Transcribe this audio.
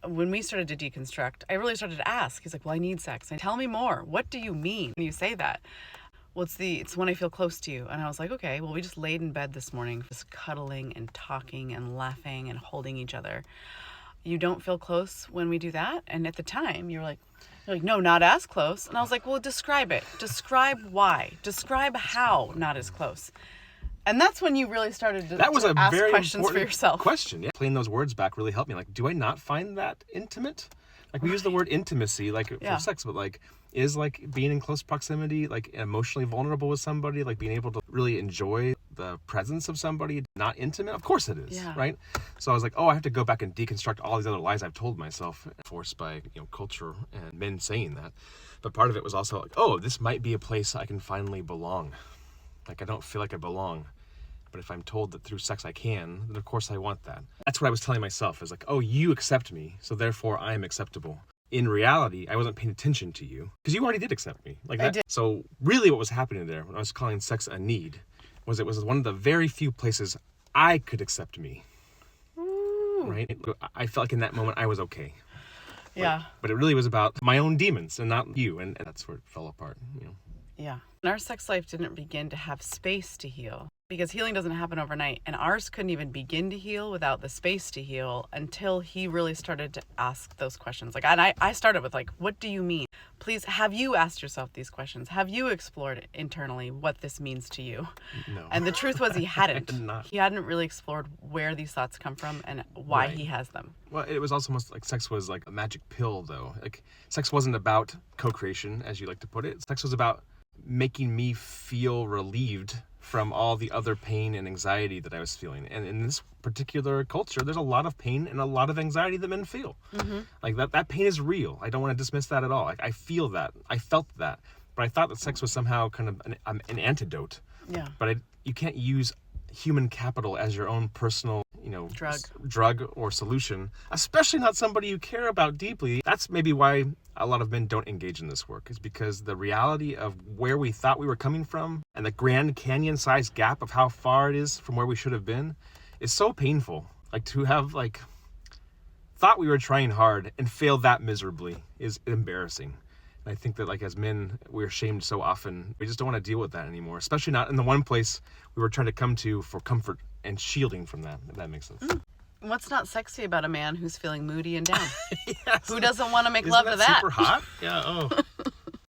when we started to deconstruct, I really started to ask. He's like, well, I need sex. And tell me more. What do you mean when you say that? Well, it's when I feel close to you. And I was like, okay, well, we just laid in bed this morning, just cuddling and talking and laughing and holding each other. You don't feel close when we do that? And at the time, you're like, no, not as close. And I was like, well, describe it. Describe why. Describe how not as close. And that's when you really started to, that was to a ask very questions for yourself. Question. Yeah. Playing those words back really helped me. Like, do I not find that intimate? Like, we use the word intimacy, like, for sex, but, like, is, like, being in close proximity, like, emotionally vulnerable with somebody, like, being able to really enjoy the presence of somebody not intimate? Of course it is, right? So I was like, oh, I have to go back and deconstruct all these other lies I've told myself, forced by, culture and men saying that. But part of it was also like, oh, this might be a place I can finally belong. Like, I don't feel like I belong. But if I'm told that through sex I can, then of course I want that. That's what I was telling myself, is like, oh, you accept me, so therefore I am acceptable. In reality, I wasn't paying attention to you, because you already did accept me. Like that. I did. So really what was happening there, when I was calling sex a need, was it was one of the very few places I could accept me. Ooh. Right? I felt like in that moment I was okay. Yeah. But it really was about my own demons and not you, and that's where it fell apart. Yeah. And our sex life didn't begin to have space to heal, because healing doesn't happen overnight, and ours couldn't even begin to heal without the space to heal until he really started to ask those questions. Like, and I started with, like, what do you mean? Please, have you asked yourself these questions? Have you explored internally what this means to you? No. And the truth was he hadn't. Not. He hadn't really explored where these thoughts come from and why he has them. Well, it was almost like sex was like a magic pill, though. Like, sex wasn't about co-creation, as you like to put it. Sex was about making me feel relieved from all the other pain and anxiety that I was feeling. And in this particular culture, there's a lot of pain and a lot of anxiety that men feel. Mm-hmm. Like, that pain is real. I don't want to dismiss that at all. Like, I feel that. I felt that. But I thought that sex was somehow kind of an antidote. Yeah. But you can't use human capital as your own personal, drug or solution, especially not somebody you care about deeply. That's maybe why a lot of men don't engage in this work, is because the reality of where we thought we were coming from and the Grand Canyon-sized gap of how far it is from where we should have been is so painful. Like, to have, like, thought we were trying hard and failed that miserably is embarrassing. And I think that, like, as men, we're shamed so often. We just don't want to deal with that anymore, especially not in the one place we were trying to come to for comfort and shielding from that, if that makes sense. What's not sexy about a man who's feeling moody and down? Yes. Who doesn't want to make love to that? Super hot? Yeah, oh.